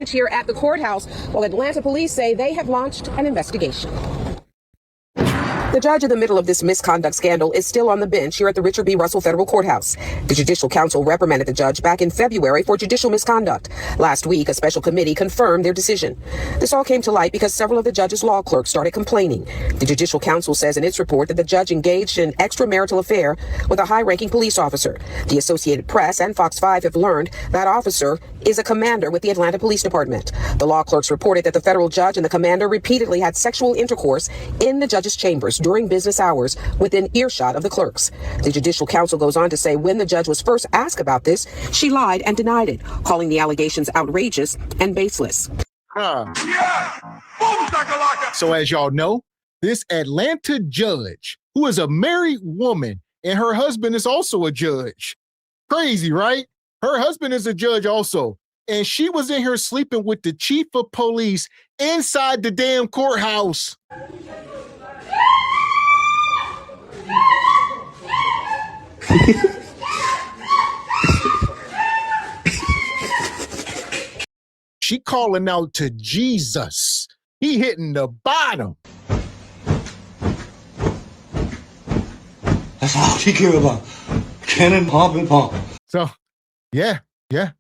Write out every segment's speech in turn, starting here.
Here at the courthouse, while Atlanta police say they have launched an investigation. The judge in the middle of this misconduct scandal is still on the bench here at the Richard B. Russell Federal Courthouse. The Judicial Council reprimanded the judge back in February for judicial misconduct. Last week, a special committee confirmed their decision. This all came to light because several of the judge's law clerks started complaining. The Judicial Council says in its report that the judge engaged in an extramarital affair with a high-ranking police officer. The Associated Press and Fox 5 have learned that officer is a commander with the Atlanta Police Department. The law clerks reported that the federal judge and the commander repeatedly had sexual intercourse in the judge's chambers during business hours within earshot of the clerks. The Judicial Council goes on to say when the judge was first asked about this, she lied and denied it, calling the allegations outrageous and baseless. So as y'all know, this Atlanta judge, who is a married woman, and her husband is also a judge. Crazy, right? Her husband is a judge also. And she was in here sleeping with the chief of police inside the damn courthouse. She calling out to Jesus. He hitting the bottom. That's all she care about. Cannon, pump, and pump. So, yeah,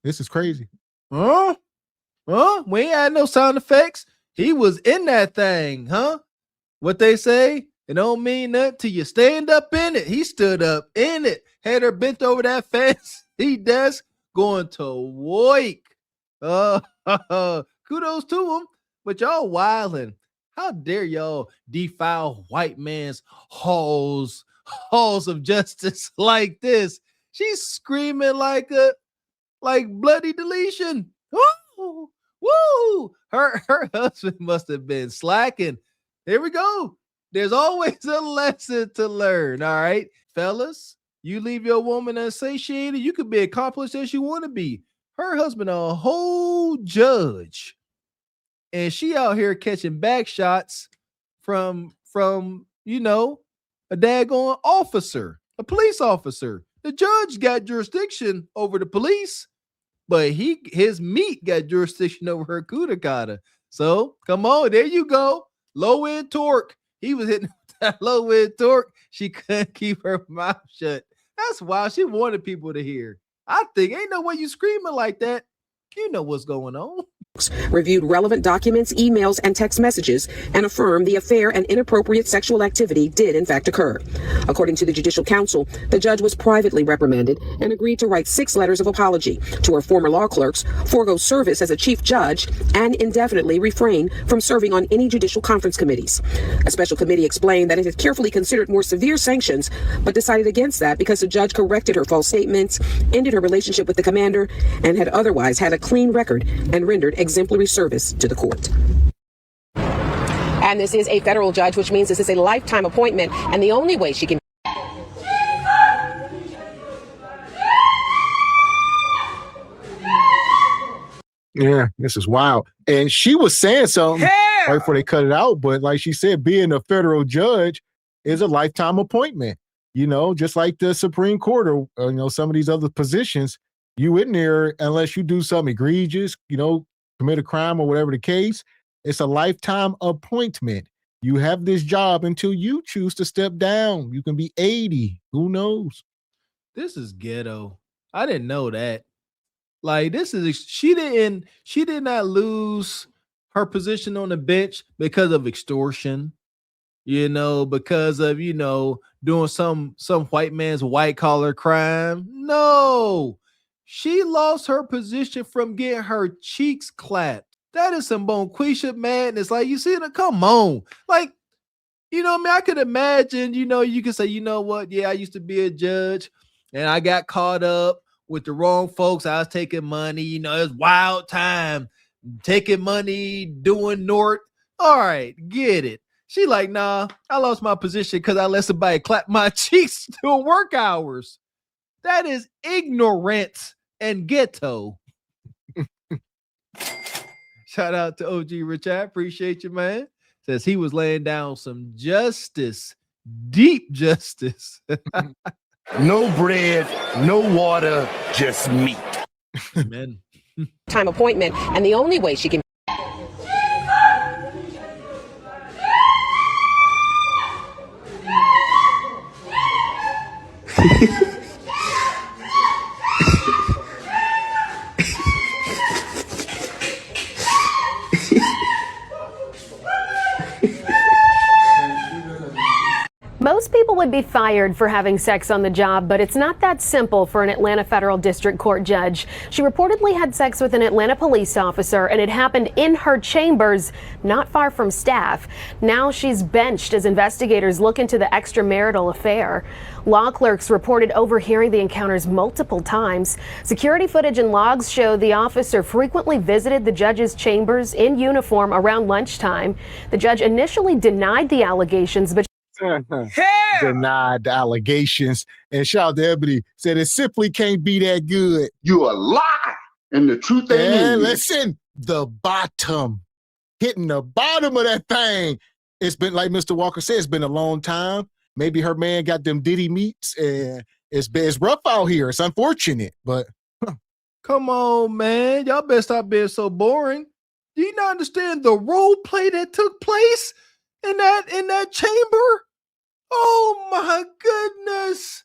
this is crazy. Huh? We ain't had no sound effects. He was in that thing, huh? What they say, it don't mean nothing till you stand up in it. He stood up in it, had her bent over that fence. He does going to work. Kudos to him, but y'all wildin'. How dare y'all defile white man's halls of justice like this? She's screaming like bloody deletion. Woo! Woo! Her husband must have been slacking. Here we go. There's always a lesson to learn. All right, fellas, you leave your woman unsatiated, you could be accomplished as you want to be. Her husband a whole judge, and she out here catching back shots from a daggone officer, a police officer. The judge got jurisdiction over the police, but his meat got jurisdiction over her kudakata. So come on, there you go. Low end torque. He was hitting that low end torque. She couldn't keep her mouth shut. That's why she wanted people to hear. I think ain't no way you screaming like that. You know what's going on. Reviewed relevant documents, emails, and text messages, and affirmed the affair and inappropriate sexual activity did in fact occur. According to the Judicial Council, the judge was privately reprimanded and agreed to write 6 letters of apology to her former law clerks, forego service as a chief judge, and indefinitely refrain from serving on any judicial conference committees. A special committee explained that it had carefully considered more severe sanctions, but decided against that because the judge corrected her false statements, ended her relationship with the commander, and had otherwise had a clean record and rendered exemplary service to the court. And this is a federal judge, which means this is a lifetime appointment, and the only way she can... Yeah, this is wild. And she was saying something right before they cut it out, but like she said, being a federal judge is a lifetime appointment. Just like the Supreme Court or some of these other positions, you in there unless you do something egregious, commit a crime or whatever the case. It's a lifetime appointment. You have this job until you choose to step down. You can be 80. Who knows? This is ghetto. I didn't know that. Like, she did not lose her position on the bench because of extortion, because of, doing some white man's white collar crime. No, she lost her position from getting her cheeks clapped. That is some bonquisha madness. Like, you see it? Come on. Like, I could imagine, you could say, what? Yeah, I used to be a judge and I got caught up with the wrong folks. I was taking money, it was wild time, taking money, doing North. All right, get it. She like, nah, I lost my position because I let somebody clap my cheeks during work hours. That is ignorant and ghetto. Shout out to OG Richard. Appreciate you, man. Says he was laying down some justice, deep justice. No bread, no water, just meat. Amen. Time appointment, and the only way she can Most people would be fired for having sex on the job, but it's not that simple for an Atlanta federal district court judge. She reportedly had sex with an Atlanta police officer, and it happened in her chambers, not far from staff. Now she's benched as investigators look into the extramarital affair. Law clerks reported overhearing the encounters multiple times. Security footage and logs show the officer frequently visited the judge's chambers in uniform around lunchtime. The judge initially denied the allegations, but denied the allegations. And shout out to Ebony, said it simply can't be that good. You a lie. And the truth ain't in you. Listen, the bottom, hitting the bottom of that thing. It's been, like Mr. Walker said, it's been a long time. Maybe her man got them ditty meats, and it's rough out here. It's unfortunate, but Come on, man. Y'all better stop being so boring. Do you not understand the role play that took place in that chamber? Oh my goodness.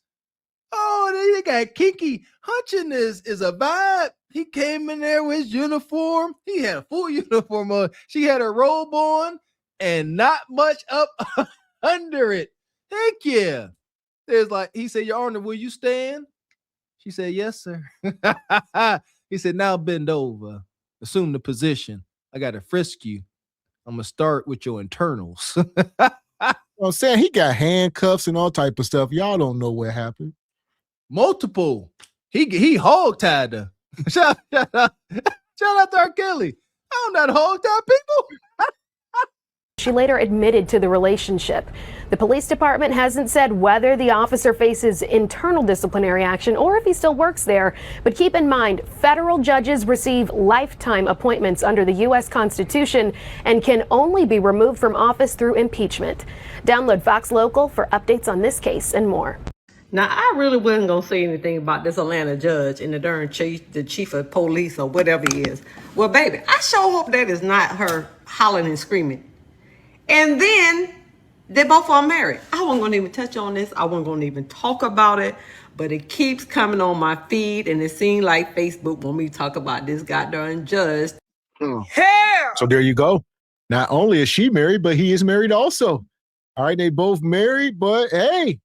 Oh, they got kinky. Hunching is a vibe. He came in there with his uniform. He had a full uniform on. She had her robe on and not much up under it. Heck yeah. There's like, he said, Your Honor, will you stand? She said, yes, sir. He said, now bend over. Assume the position. I got to frisk you. I'm going to start with your internals. I'm saying he got handcuffs and all type of stuff. Y'all don't know what happened. Multiple. He hog-tied her. Shout out to R. Kelly. I don't know how to hog-tie people. she later admitted to the relationship. The police department hasn't said whether the officer faces internal disciplinary action or if he still works there. But keep in mind, federal judges receive lifetime appointments under the U.S. Constitution and can only be removed from office through impeachment. Download Fox Local for updates on this case and more. Now, I really wasn't going to say anything about this Atlanta judge and the chief of police or whatever he is. Well, baby, I sure hope that is not her hollering and screaming. And then they both are married. I wasn't going to even touch on this. I wasn't going to even talk about it. But it keeps coming on my feed, and it seems like Facebook when we talk about this goddamn judge. So there you go. Not only is she married, but he is married also. All right, they both married, but hey,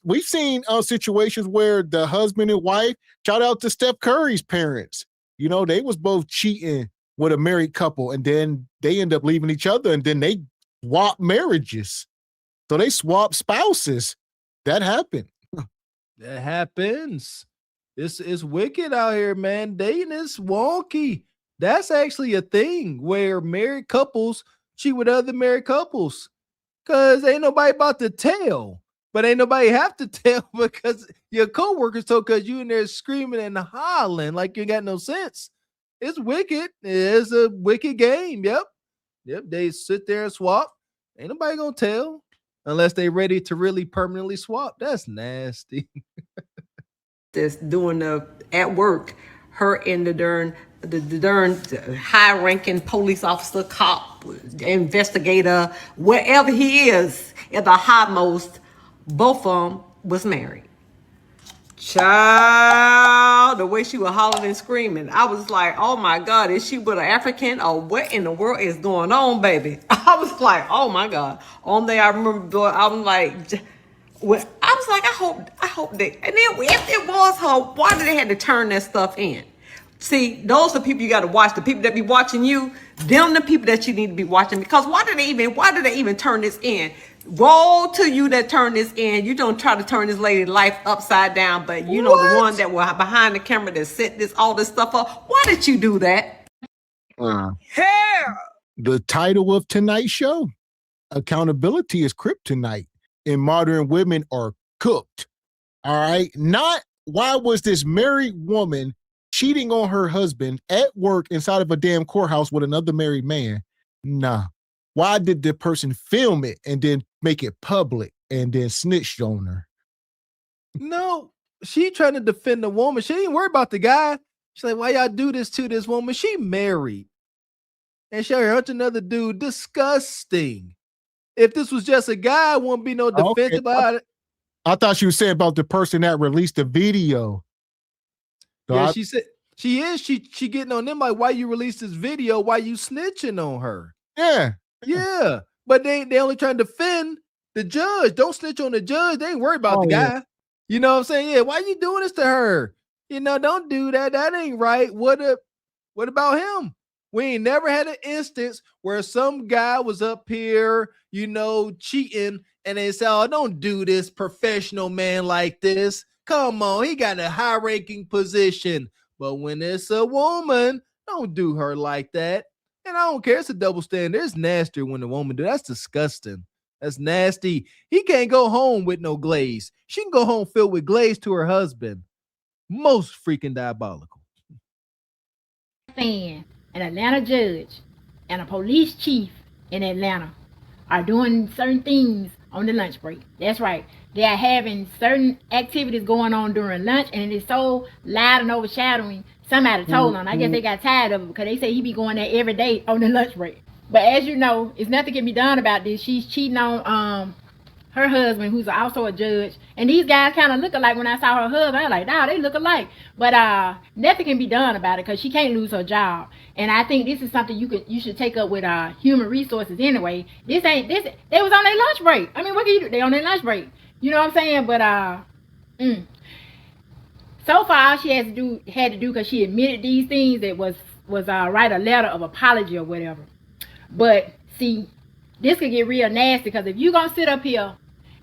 we've seen situations where the husband and wife, shout out to Steph Curry's parents. You know, they was both cheating with a married couple, and then they end up leaving each other, and then they swap marriages. So they swap spouses. That happened. That happens. It's wicked out here, man. Dating is wonky. That's actually a thing where married couples cheat with other married couples. Because ain't nobody about to tell. But ain't nobody have to tell because your coworkers told because you in there screaming and hollering like you ain't got no sense. It's wicked. It's a wicked game. Yep. They sit there and swap. Ain't nobody gonna tell unless they ready to really permanently swap. That's nasty. That's doing at work, her and the darn high-ranking police officer, cop, investigator, wherever he is, at the highmost, both of them was married. Child, the way she was hollering and screaming, I was like, oh my God, is she with an African or what in the world is going on, baby? I was like, oh my God. On there, I remember, I was like, I hope they, and then if it was her, why did they have to turn that stuff in? See, those are the people you got to watch. The people that be watching you, them the people that you need to be watching. Because why did they even turn this in? Woe to you that turn this in. You don't try to turn this lady life upside down, but you know the one that were behind the camera that set all this stuff up. Why did you do that? The title of tonight's show, Accountability is Kryptonite, and Modern Women Are Cooked. All right. Not why was this married woman cheating on her husband at work inside of a damn courthouse with another married man. Nah. Why did the person film it and then make it public and then snitched on her? No, she trying to defend the woman. She ain't worried about the guy. She's like, why y'all do this to this woman? She married. And she hurt another dude. Disgusting. If this was just a guy, it wouldn't be no defense about it. I thought she was saying about the person that released the video. So yeah, she said she getting on them like, why you released this video? Why you snitching on her? Yeah. But they only trying to defend the judge. Don't snitch on the judge. They ain't worried about the guy. Yeah. You know what I'm saying? Yeah, why you doing this to her? You know, don't do that. That ain't right. What about him? We ain't never had an instance where some guy was up here, you know, cheating, and they say, oh, don't do this, professional man like this. Come on, he got a high-ranking position. But when it's a woman, don't do her like that. And I don't care. It's a double standard. It's nasty when a woman do. That's disgusting. That's nasty. He can't go home with no glaze. She can go home filled with glaze to her husband. Most freaking diabolical. Fan, an Atlanta judge, and a police chief in Atlanta are doing certain things on the lunch break. That's right. They are having certain activities going on during lunch, and it is so loud and overshadowing. Somebody told them. I guess they got tired of it because they say he be going there every day on the lunch break. But as you know, it's nothing can be done about this. She's cheating on her husband, who's also a judge. And these guys kind of look alike. When I saw her husband, I was like, nah, they look alike. But nothing can be done about it because she can't lose her job. And I think this is something you should take up with human resources anyway. They was on their lunch break. I mean, what can you do? They on their lunch break. You know what I'm saying? But so far, all she had to do because she admitted these things, that was write a letter of apology or whatever. But see, this could get real nasty because if you're gonna sit up here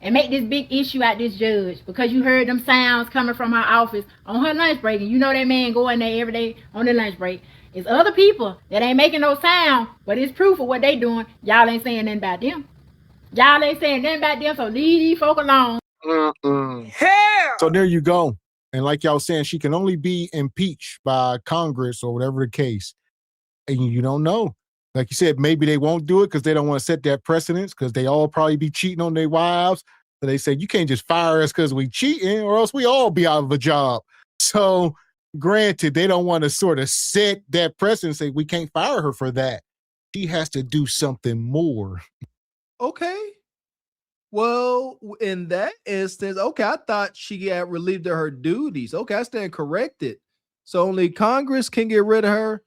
and make this big issue out this judge because you heard them sounds coming from her office on her lunch break, and you know that man going there every day on the lunch break, it's other people that ain't making no sound, but it's proof of what they doing. Y'all ain't saying nothing about them. So leave these folk alone. So there you go. And like y'all saying, she can only be impeached by Congress or whatever the case. And you don't know. Like you said, maybe they won't do it because they don't want to set that precedence because they all probably be cheating on their wives. So they say, you can't just fire us because we cheating or else we all be out of a job. So granted, they don't want to sort of set that precedent, say we can't fire her for that. She has to do something more. Okay. Well, in that instance, okay, I thought she got relieved of her duties. Okay, I stand corrected. So only Congress can get rid of her.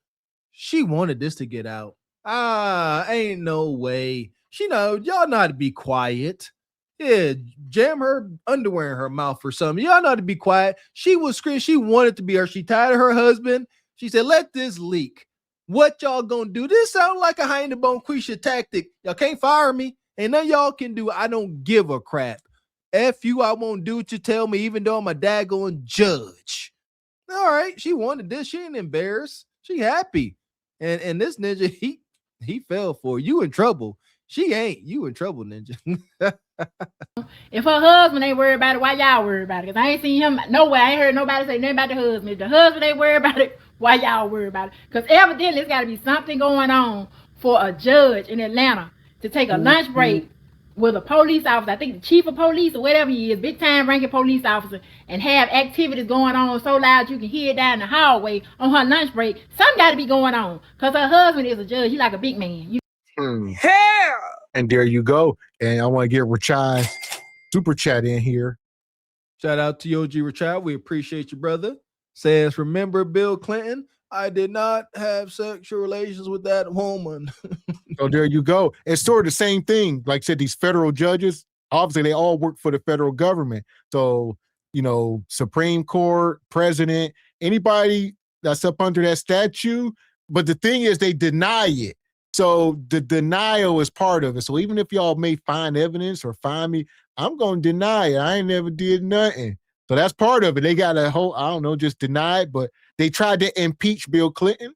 She wanted this to get out. Ain't no way. Y'all know how to be quiet. Yeah, jam her underwear in her mouth or something. Y'all know how to be quiet. She was screaming. She wanted to be her. She tired of her husband. She said, let this leak. What y'all gonna do? This sounds like a high in the bone Quisha tactic. Y'all can't fire me. Ain't none y'all can do. I don't give a crap. F you, I won't do what you tell me, even though I'm a daggone judge. All right, she wanted this. She ain't embarrassed. She happy. And this ninja, he fell for you in trouble. She ain't. You in trouble, ninja. If her husband ain't worried about it, why y'all worried about it? Because I ain't seen him nowhere. I ain't heard nobody say nothing about the husband. If the husband ain't worried about it, why y'all worried about it? Because evidently there's got to be something going on for a judge in Atlanta to take a lunch break with a police officer, I think the chief of police or whatever he is, big time ranking police officer, and have activities going on so loud you can hear it down the hallway on her lunch break. Something got to be going on because her husband is a judge. He like a big man. And there you go. And I want to get Rachai super chat in here. Shout out to OG Rachai. We appreciate you, brother. Says, remember Bill Clinton? I did not have sexual relations with that woman. So there you go. It's sort of the same thing. Like I said, these federal judges, obviously they all work for the federal government. So, Supreme Court, president, anybody that's up under that statute. But the thing is they deny it. So the denial is part of it. So even if y'all may find evidence or find me, I'm going to deny it. I ain't never did nothing. So that's part of it. They got a whole, I don't know, just deny it. But they tried to impeach Bill Clinton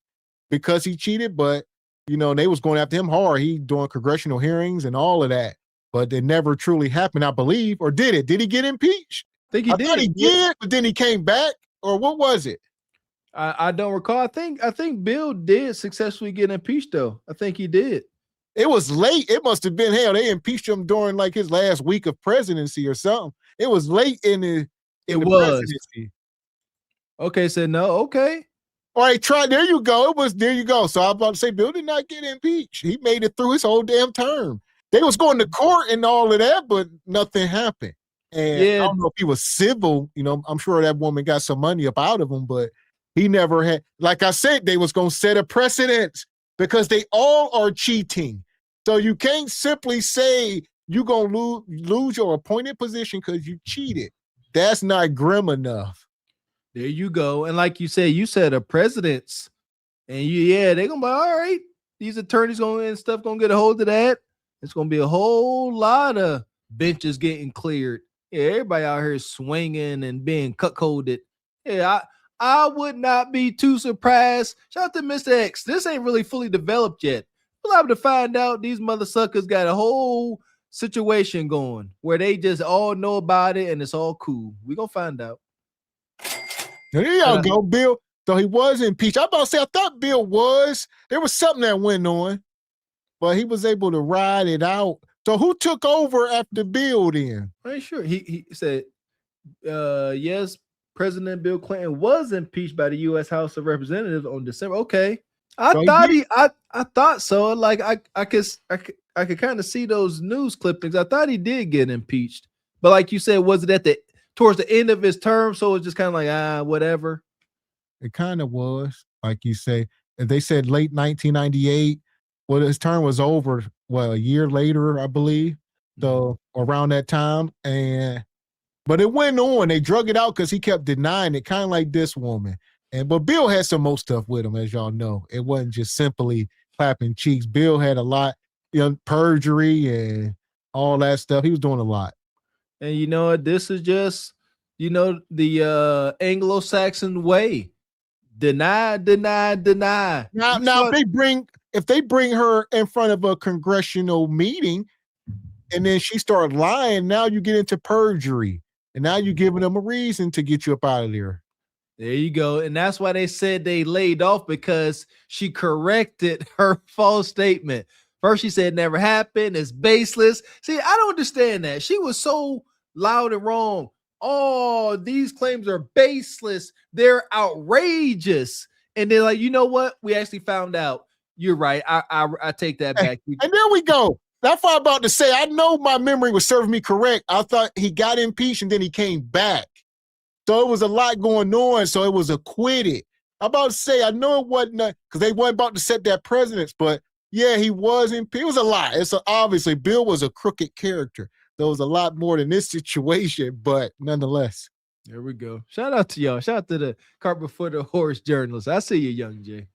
because he cheated. But, they was going after him hard. He doing congressional hearings and all of that. But it never truly happened, I believe. Or did it? Did he get impeached? I think he did. Thought he did, but then he came back. Or what was it? I don't recall. I think Bill did successfully get impeached though. I think he did. It was late. It must have been hell. They impeached him during like his last week of presidency or something. It was late in the presidency. Okay, said no. Okay. All right, there you go. There you go. So I'm about to say Bill did not get impeached. He made it through his whole damn term. They was going to court and all of that, but nothing happened. And I don't know if he was civil. You know, I'm sure that woman got some money up out of him, but he never had. Like I said, they was going to set a precedent because they all are cheating. So you can't simply say you're going to lose your appointed position because you cheated. That's not grim enough. There you go. And like you said a precedence. And they're going to be all right. These attorneys gonna get a hold of that. It's going to be a whole lot of benches getting cleared. Yeah, everybody out here swinging and being cuckolded. Yeah, I would not be too surprised. Shout out to Mr. X. This ain't really fully developed yet. We'll have to find out these mother suckers got a whole situation going where they just all know about it and it's all cool. We're going to find out. There y'all go, Bill. So he was impeached. I'm about to say, I thought Bill was. There was something that went on, but he was able to ride it out. So who took over after Bill then? I ain't sure. He said, yes, President Bill Clinton was impeached by the U.S. House of Representatives on December. Okay. I thought so. Like I could kind of see those news clippings. I thought he did get impeached. But like you said, was it towards the end of his term? So it's just kind of like, whatever. It kind of was, like you say. They said late 1998. Well, his term was over, a year later, I believe. So around that time. But it went on. They drug it out because he kept denying it, kind of like this woman. But Bill had some more stuff with him, as y'all know. It wasn't just simply clapping cheeks. Bill had a lot, perjury and all that stuff. He was doing a lot. And you know what? This is just, the Anglo-Saxon way. Deny. Now if they bring her in front of a congressional meeting and then she started lying, now you get into perjury. And now you're giving them a reason to get you up out of there. There you go. And that's why they said they laid off, because she corrected her false statement. First, she said never happened. It's baseless. See, I don't understand that. She was so loud and wrong. Oh, these claims are baseless. They're outrageous. And they're like, you know what? We actually found out. You're right. I take that back. And there we go. That's what I'm about to say. I know my memory was serving me correct. I thought he got impeached and then he came back. So it was a lot going on. So it was acquitted. I'm about to say, I know it wasn't because they weren't about to set that precedence, but yeah, he was impeached. It was a lot. Obviously Bill was a crooked character. There was a lot more than this situation, but nonetheless. There we go. Shout out to y'all. Shout out to the cart before the horse journalists. I see you, Young Jay.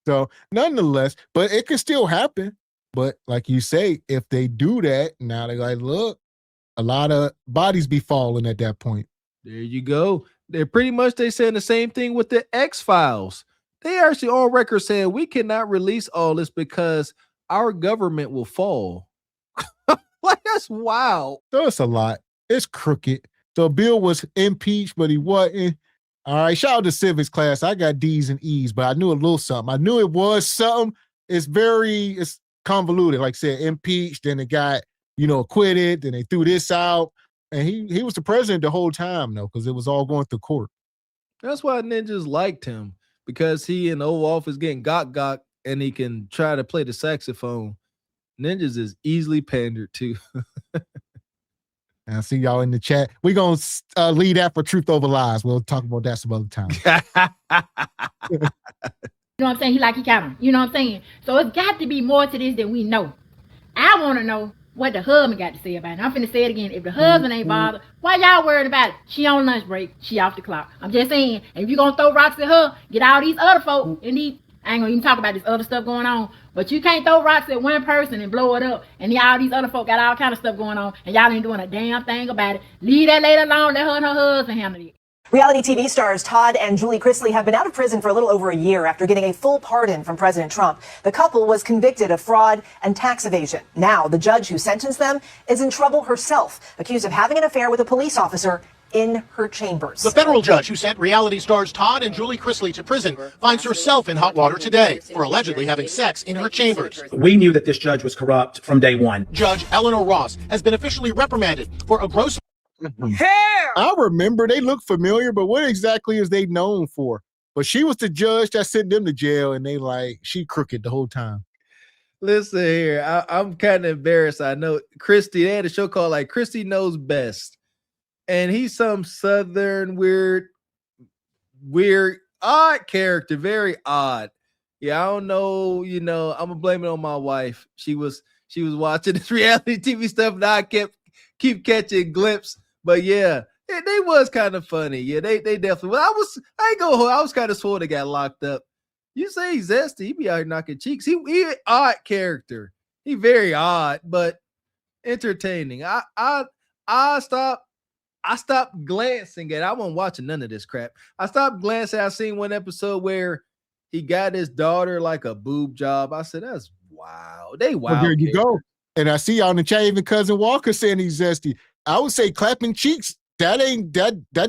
So nonetheless, but it can still happen. But like you say, if they do that, now they're like, look, a lot of bodies be falling at that point. There you go. They're they saying the same thing with the X-Files. They actually on record saying we cannot release all this because our government will fall. Like, that's wild. So it's a lot. It's crooked. So Bill was impeached, but he wasn't. All right, shout out to civics class. I got D's and E's, but I knew a little something. I knew it was something. It's convoluted. Like I said, impeached, then it got, acquitted, then they threw this out. And he was the president the whole time, though, because it was all going through court. That's why ninjas liked him, because he in the Oval Office getting gok and he can try to play the saxophone. Ninjas is easily pandered to. I see y'all in the chat. We're going to leave that for Truth Over Lies. We'll talk about that some other time. You know what I'm saying? He kind of, you know what I'm saying? So it's got to be more to this than we know. I want to know what the husband got to say about it. I'm finna say it again. If the husband ain't bothered, why y'all worried about it? She on lunch break. She off the clock. I'm just saying, and if you going to throw rocks at her, get all these other folk and I ain't gonna even talk about this other stuff going on, but you can't throw rocks at one person and blow it up, and all these other folk got all kind of stuff going on, and y'all ain't doing a damn thing about it. Leave that lady alone. Let her and her husband handle it. Reality TV stars Todd and Julie Chrisley have been out of prison for a little over a year after getting a full pardon from President Trump. The couple was convicted of fraud and tax evasion. Now, the judge who sentenced them is in trouble herself, accused of having an affair with a police officer in her chambers. The federal judge who sent reality stars Todd and Julie Chrisley to prison finds herself in hot water today for allegedly having sex in her chambers. We knew that this judge was corrupt from day one. Judge Eleanor Ross has been officially reprimanded for a gross... I remember they look familiar, but what exactly is they known for? But she was the judge that sent them to jail, and they like, she crooked the whole time. Listen here, I'm kind of embarrassed. I know Christy, they had a show called like Christy Knows Best. And he's some Southern weird, odd character, very odd. Yeah, I don't know, I'm gonna blame it on my wife. She was watching this reality TV stuff, and I keep catching glimpses. But yeah, they was kind of funny. Yeah, they definitely. Well, I was kind of swore they got locked up. You say he's zesty, he be out here knocking cheeks. He an odd character. He very odd, but entertaining. I stopped glancing at. I wasn't watching none of this crap. I stopped glancing. I seen one episode where he got his daughter like a boob job. I said, "That's wild." They wild. Well, there you go. And I see y'all in the chat, even Cousin Walker saying he's zesty. I would say clapping cheeks. That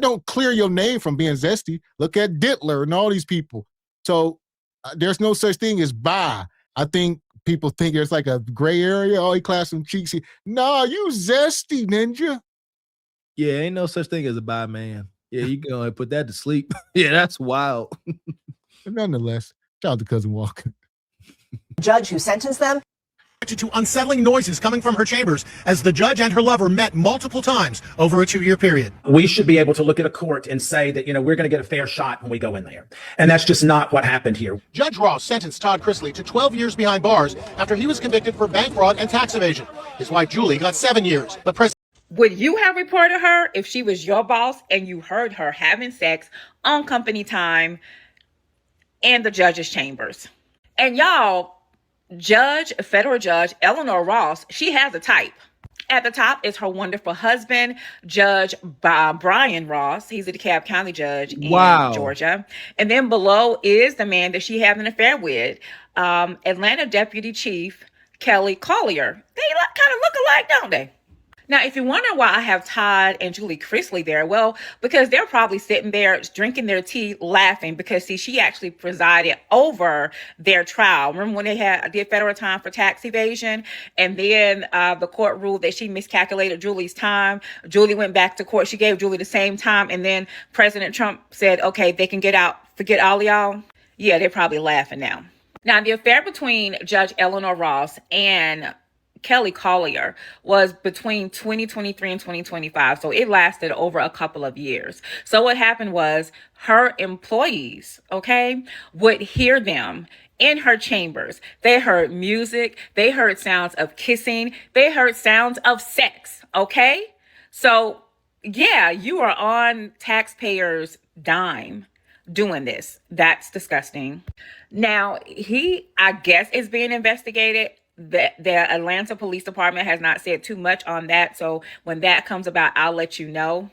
don't clear your name from being zesty. Look at Dittler and all these people. So there's no such thing as bi. I think people think there's like a gray area. Oh, he claps some cheeks. No, you zesty, ninja. Yeah, ain't no such thing as a bi man. Yeah, you can go ahead and put that to sleep. Yeah, that's wild. Nonetheless, shout out to Cousin Walker. Judge who sentenced them to unsettling noises coming from her chambers as the judge and her lover met multiple times over a 2-year period. We should be able to look at a court and say that, we're going to get a fair shot when we go in there. And that's just not what happened here. Judge Ross sentenced Todd Chrisley to 12 years behind bars after he was convicted for bank fraud and tax evasion. His wife, Julie, got 7 years. But would you have reported her if she was your boss and you heard her having sex on company time in the judge's chambers? And y'all, federal judge Eleanor Ross, she has a type. At the top is her wonderful husband, Judge Brian Ross. He's a DeKalb County judge in Georgia. And then below is the man that she had an affair with, Atlanta Deputy Chief Kelly Collier. They kind of look alike, don't they? Now, if you wonder why I have Todd and Julie Chrisley there, well, because they're probably sitting there drinking their tea, laughing, because, see, she actually presided over their trial. Remember when they did federal time for tax evasion, and then the court ruled that she miscalculated Julie's time. Julie went back to court. She gave Julie the same time, and then President Trump said, okay, they can get out. Forget all of y'all. Yeah, they're probably laughing now. Now, the affair between Judge Eleanor Ross and Kelly Collier was between 2023 and 2025. So it lasted over a couple of years. So what happened was her employees, would hear them in her chambers. They heard music. They heard sounds of kissing. They heard sounds of sex. So yeah, you are on taxpayers' dime doing this. That's disgusting. Now, I guess, is being investigated. The Atlanta Police Department has not said too much on that. So when that comes about, I'll let you know.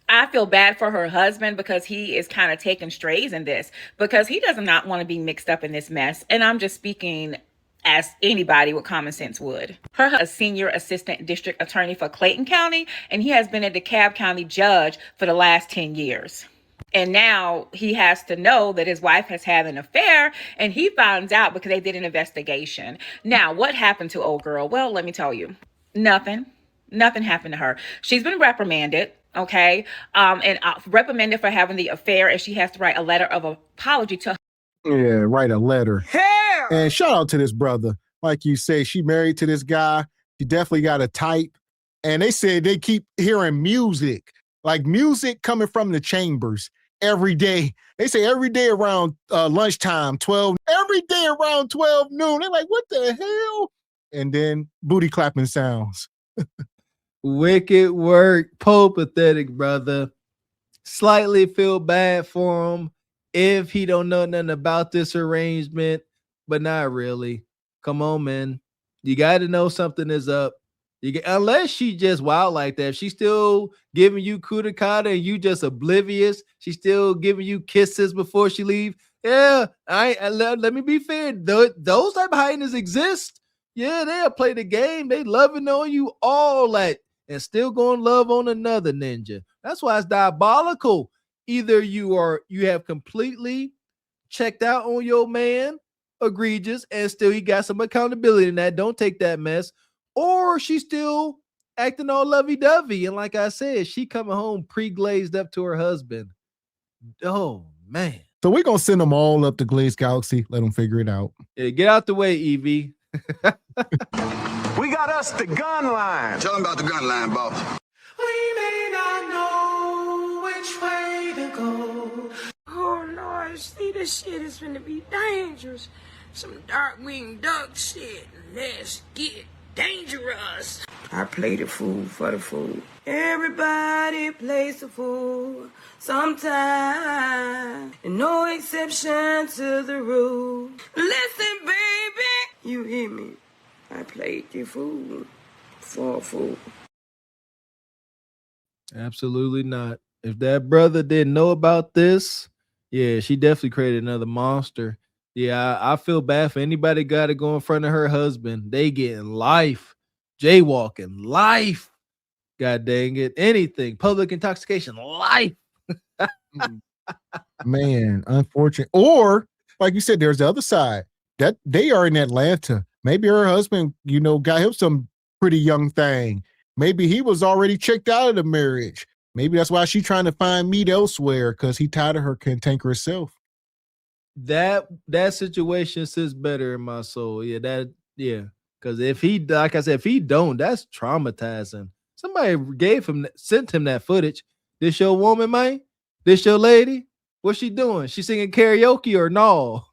I feel bad for her husband because he is kind of taking strays in this, because he does not want to be mixed up in this mess. And I'm just speaking as anybody with common sense would. Her husband is a senior assistant district attorney for Clayton County, and he has been a DeKalb County judge for the last 10 years. And now he has to know that his wife has had an affair, and he finds out because they did an investigation. Now, what happened to old girl? Well, let me tell you, nothing happened to her. She's been reprimanded. And reprimanded for having the affair, and she has to write a letter of apology to her. Yeah, write a letter. And shout out to this brother. Like you say, she married to this guy. She definitely got a type. And they said they keep hearing music, like music coming from the chambers every day. They say every day around lunchtime, every day around 12 noon. They're like, what the hell? And then booty clapping sounds. Wicked work. Poe pathetic, brother. Slightly feel bad for him if he don't know nothing about this arrangement, but not really. Come on, man. You got to know something is up. Unless she just wild like that. If she's still giving you kudakata and you just oblivious. She's still giving you kisses before she leave. Yeah, let me be fair. Those type of hyenas exist. Yeah, they'll play the game. They loving on you all that and still going to love on another ninja. That's why it's diabolical. Either you have completely checked out on your man, egregious, and still he got some accountability in that. Don't take that mess. Or she's still acting all lovey-dovey. And like I said, she coming home pre-glazed up to her husband. Oh, man. So we're going to send them all up to Glaze Galaxy. Let them figure it out. Yeah, get out the way, Evie. We got us the gun line. Tell them about the gun line, boss. We may not know which way to go. Oh Lord, see, this shit is gonna be dangerous. Some dark-winged duck shit. Let's get dangerous. I play the fool for the fool. Everybody plays the fool sometime. And no exception to the rule. Listen, baby, you hear me? I played the fool for a fool. Absolutely not. If that brother didn't know about this, yeah, she definitely created another monster. Yeah, I feel bad for anybody got to go in front of her husband. They getting life, jaywalking, life. God dang it. Anything, public intoxication, life. Man, unfortunate. Or, like you said, there's the other side. That they are in Atlanta. Maybe her husband, got him some pretty young thing. Maybe he was already checked out of the marriage. Maybe that's why she's trying to find meat elsewhere, because he tired of her cantankerous self. That situation sits better in my soul. Yeah, because if he, like I said, if he don't, that's traumatizing. Somebody sent him that footage. This your woman, man? This your lady? What's she doing? She singing karaoke or no?